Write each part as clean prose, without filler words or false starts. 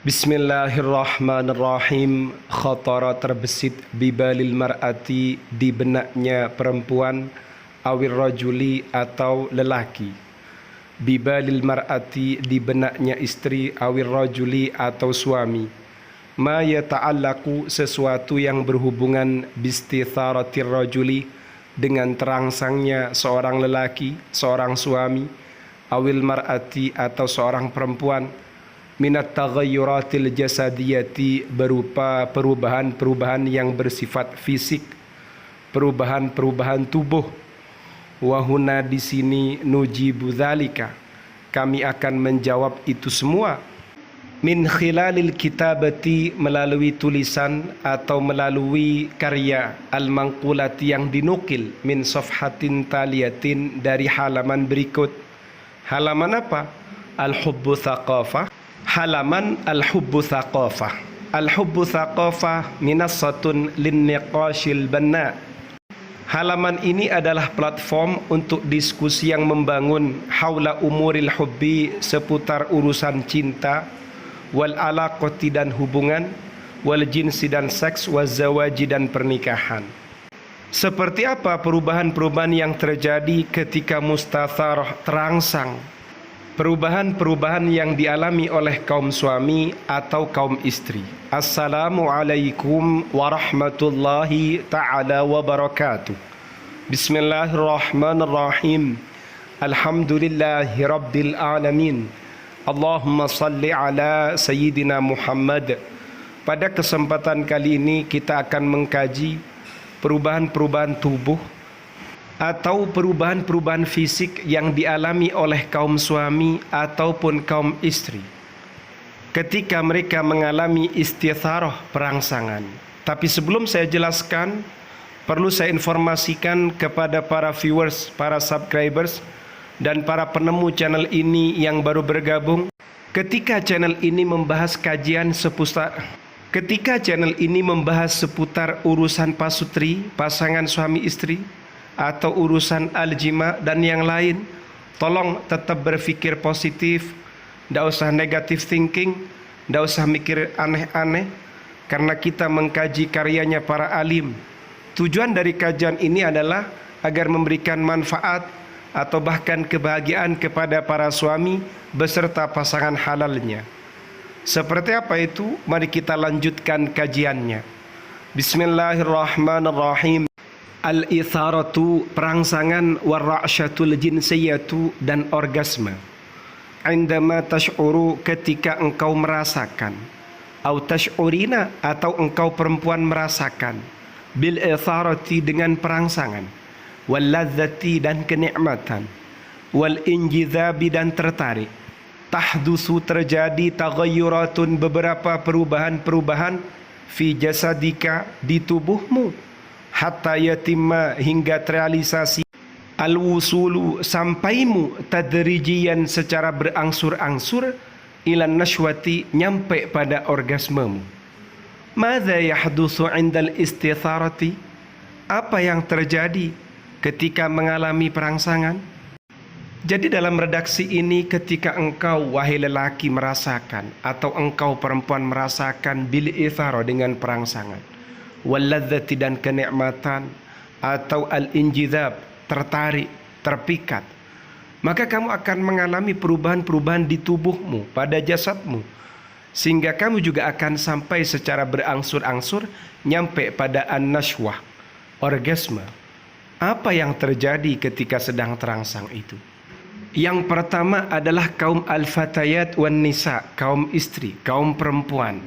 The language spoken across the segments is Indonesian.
Bismillahirrahmanirrahim. Khatara terbesit bibalil mar'ati, di benaknya perempuan, awir rajuli atau lelaki. Bibalil mar'ati, di benaknya istri, awir rajuli atau suami. Ma yata'allaku, sesuatu yang berhubungan bistitharatir rajuli, dengan terangsangnya seorang lelaki, seorang suami, awil mar'ati atau seorang perempuan, minat taghayyuratil jasadiyati, berupa perubahan-perubahan yang bersifat fisik, perubahan-perubahan tubuh. Wahuna, di sini, nujibu dzalika, kami akan menjawab itu semua, min khilalil kitabati, melalui tulisan atau melalui karya, al-manqulati, yang dinukil, min safhatin taliyatin, dari halaman berikut. Halaman apa? Al-hubbu thaqafah. Halaman Al-Hubbu Thaqafah. Al-Hubbu Thaqafah minassatun linniqashil banna. Halaman ini adalah platform untuk diskusi yang membangun haula umuril hubbi, seputar urusan cinta, wal alaqati, dan hubungan, wal jinsi, dan seks, wal zawaji, dan pernikahan. Seperti apa perubahan-perubahan yang terjadi ketika mustatharah terangsang? Perubahan-perubahan yang dialami oleh kaum suami atau kaum istri. Assalamualaikum warahmatullahi ta'ala wabarakatuh. Bismillahirrahmanirrahim. Alhamdulillahi rabbil alamin. Allahumma salli ala Sayyidina Muhammad. Pada kesempatan kali ini kita akan mengkaji perubahan-perubahan tubuh atau perubahan-perubahan fisik yang dialami oleh kaum suami ataupun kaum istri ketika mereka mengalami istitharah, perangsangan. Tapi sebelum saya jelaskan, perlu saya informasikan kepada para viewers, para subscribers, dan para penemu channel ini yang baru bergabung, ketika channel ini membahas seputar urusan pasutri, pasangan suami istri, atau urusan aljima dan yang lain, tolong tetap berpikir positif, tidak usah negative thinking, tidak usah mikir aneh-aneh, karena kita mengkaji karyanya para alim. Tujuan dari kajian ini adalah agar memberikan manfaat atau bahkan kebahagiaan kepada para suami beserta pasangan halalnya. Seperti apa itu? Mari kita lanjutkan kajiannya. Bismillahirrahmanirrahim. Al-itharatu, perangsangan, warra'syatul jinsiyatu, dan orgasme. Indama tash'uru, ketika engkau merasakan, au tash'urina, atau engkau perempuan merasakan, bil itharati, dengan perangsangan, wal ladzati, dan kenikmatan, wal injidhabi, dan tertarik, tahdusu, terjadi, taghayyuratun, beberapa perubahan-perubahan, fi jasadika, di tubuhmu, hatta yatimma, hingga terrealisasi, al-wusulu, sampaimu, tadrijian, secara berangsur-angsur, ilan nashwati, nyampe pada orgasmemu. Madza yahdutsu 'indal istitharati, apa yang terjadi ketika mengalami perangsangan? Jadi dalam redaksi ini, ketika engkau wahai lelaki merasakan, atau engkau perempuan merasakan bil ithara, dengan perangsangan, walladzati, dan kenikmatan, atau al-injidhab, tertarik, terpikat, maka kamu akan mengalami perubahan-perubahan di tubuhmu, pada jasadmu, sehingga kamu juga akan sampai secara berangsur-angsur nyampe pada an-nashwah, orgasme. Apa yang terjadi ketika sedang terangsang itu? Yang pertama adalah kaum al-fatayat wan nisa, kaum istri, kaum perempuan.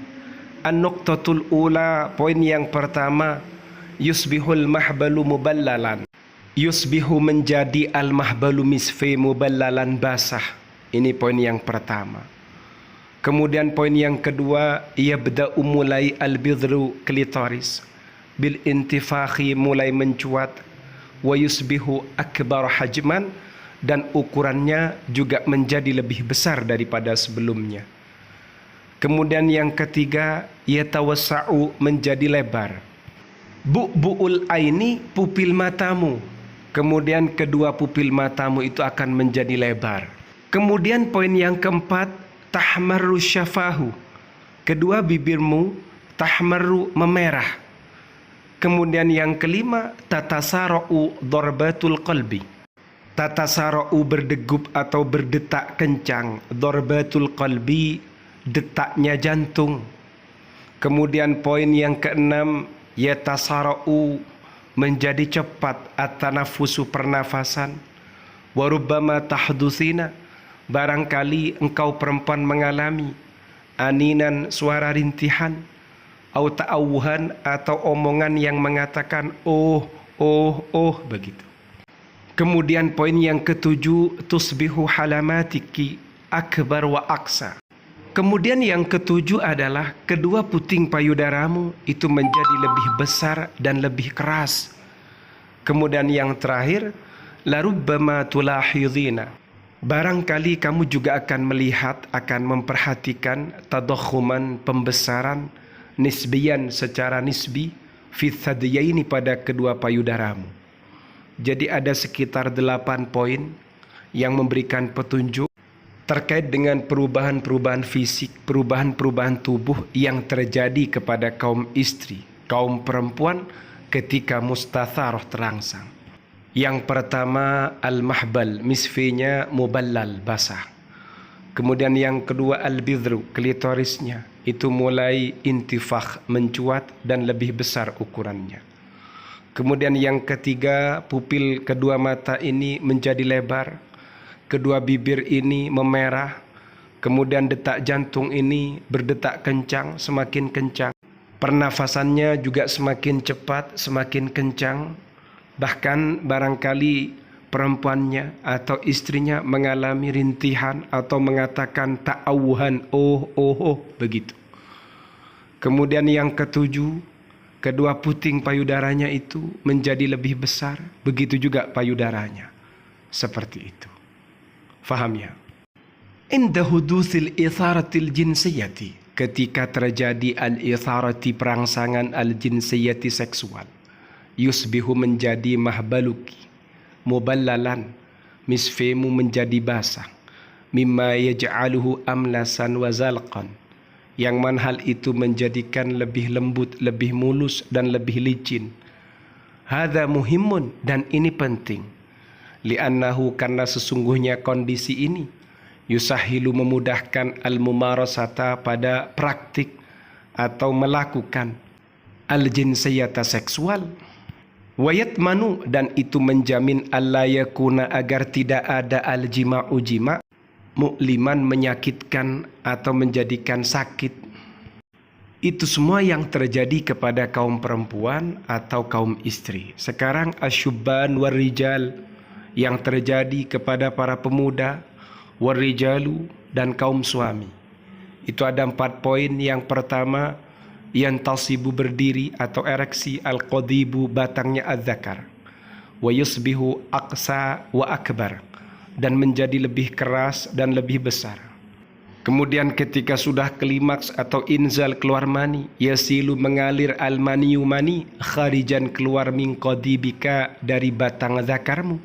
An-nuqtatul ula, poin yang pertama, yusbihul mahbalu muballalan. Yusbihu, menjadi, al-mahbalu misfi, muballalan, basah. Ini poin yang pertama. Kemudian poin yang kedua, yabda'u, mulai, al-bidru, klitoris, bil intifakhi, mulai mencuat, wa yusbihu akbar hajman, dan ukurannya juga menjadi lebih besar daripada sebelumnya. Kemudian yang ketiga, yatawassa'u, menjadi lebar. Bu'bu'ul aini, pupil matamu. Kemudian kedua pupil matamu itu akan menjadi lebar. Kemudian poin yang keempat, tahmarru syafahu, Kedua, bibirmu tahmaru, memerah. Kemudian yang kelima, tatasara'u darbatul qalbi. Tatasara'u berdegup atau berdetak kencang. Darbatul qalbi, detaknya jantung. Kemudian poin yang keenam, yatasara'u, menjadi cepat at-tanafusu, pernafasan. Warubbama tahdusina, barangkali engkau perempuan mengalami aninan, suara rintihan, au ta'awuhan, atau omongan yang mengatakan oh, begitu. Kemudian poin yang ketujuh, tusbihu halamatiki akbar wa aksa. Kemudian yang ketujuh adalah kedua puting payudaramu itu menjadi lebih besar dan lebih keras. Kemudian yang terakhir, larubbama tulahidhina, barangkali kamu juga akan melihat, akan memperhatikan tadakhuman, pembesaran nisbiyan, secara nisbi, fi thadyaini, pada kedua payudaramu. Jadi ada sekitar 8 poin yang memberikan petunjuk terkait dengan perubahan-perubahan fisik, perubahan-perubahan tubuh yang terjadi kepada kaum istri, kaum perempuan ketika mustatharoh, terangsang. Yang pertama, al-mahbal, misfinya muballal, basah. Kemudian yang kedua, al-bidru, klitorisnya itu mulai intifakh, mencuat dan lebih besar ukurannya. Kemudian yang ketiga, pupil kedua mata ini menjadi lebar. Kedua bibir ini memerah. Kemudian detak jantung ini berdetak kencang, semakin kencang. Pernafasannya juga semakin cepat, semakin kencang. Bahkan barangkali perempuannya atau istrinya mengalami rintihan atau mengatakan ta'awuhan, oh, begitu. Kemudian yang ketujuh, kedua puting payudaranya itu menjadi lebih besar. Begitu juga payudaranya. Seperti itu. Faham ya? Inda hudusil itharatil jinsiyati, ketika terjadi al-itharati, perangsangan al-jinsiyati, seksual, yusbihu, menjadi mahbaluki muballalan, misfemu menjadi basah, mimma yaj'aluhu amlasan wa zalqan, yang mana hal itu menjadikan lebih lembut, lebih mulus dan lebih licin. Hadza muhimun, dan ini penting. Li'annahu, karena sesungguhnya kondisi ini yusahilu, memudahkan al-mumarasata, pada praktik atau melakukan al-jinsiyata, seksual. Wayatmanu, dan itu menjamin alla yakuna, agar tidak ada al-jima'u, jima', mu'liman, menyakitkan atau menjadikan sakit. Itu semua yang terjadi kepada kaum perempuan atau kaum istri. Sekarang asyubban warijal, yang terjadi kepada para pemuda, warijalu, dan kaum suami. Itu ada 4 poin. Yang pertama, yantasibu, berdiri atau ereksi, al-qadibu, batangnya az-zakar, wa yusbihu aqsa wa akbar, dan menjadi lebih keras dan lebih besar. Kemudian ketika sudah klimaks atau inzal, keluar mani, yasilu, mengalir al-maniyu, mani, kharijan, keluar min qadibika, dari batang zakarmu.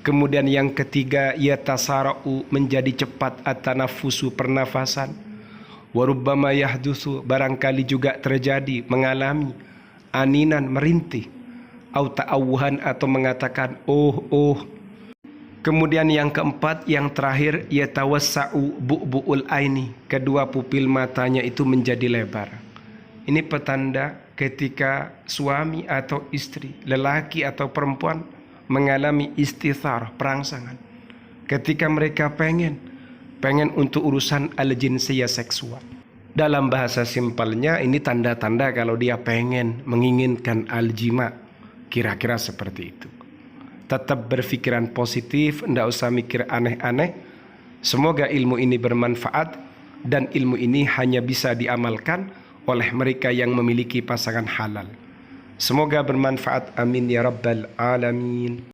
Kemudian yang ketiga, yatasara'u, menjadi cepat at-tanafusu, pernafasan. Warubbama yahdusu, barangkali juga terjadi, mengalami aninan, merintih, au ta'awuhan, atau mengatakan oh. Kemudian yang keempat, yang terakhir, yatawassa'u bu'bu'ul aini, kedua pupil matanya itu menjadi lebar. Ini petanda ketika suami atau istri, lelaki atau perempuan, mengalami istithar, perangsangan. Ketika mereka pengen untuk urusan al-jinsiyah, seksual. Dalam bahasa simpelnya, ini tanda-tanda kalau dia pengen, menginginkan al-jima'. Kira-kira seperti itu. Tetap berpikiran positif, tidak usah mikir aneh-aneh. Semoga ilmu ini bermanfaat, dan ilmu ini hanya bisa diamalkan oleh mereka yang memiliki pasangan halal. Semoga bermanfaat. Amin ya rabbal alamin.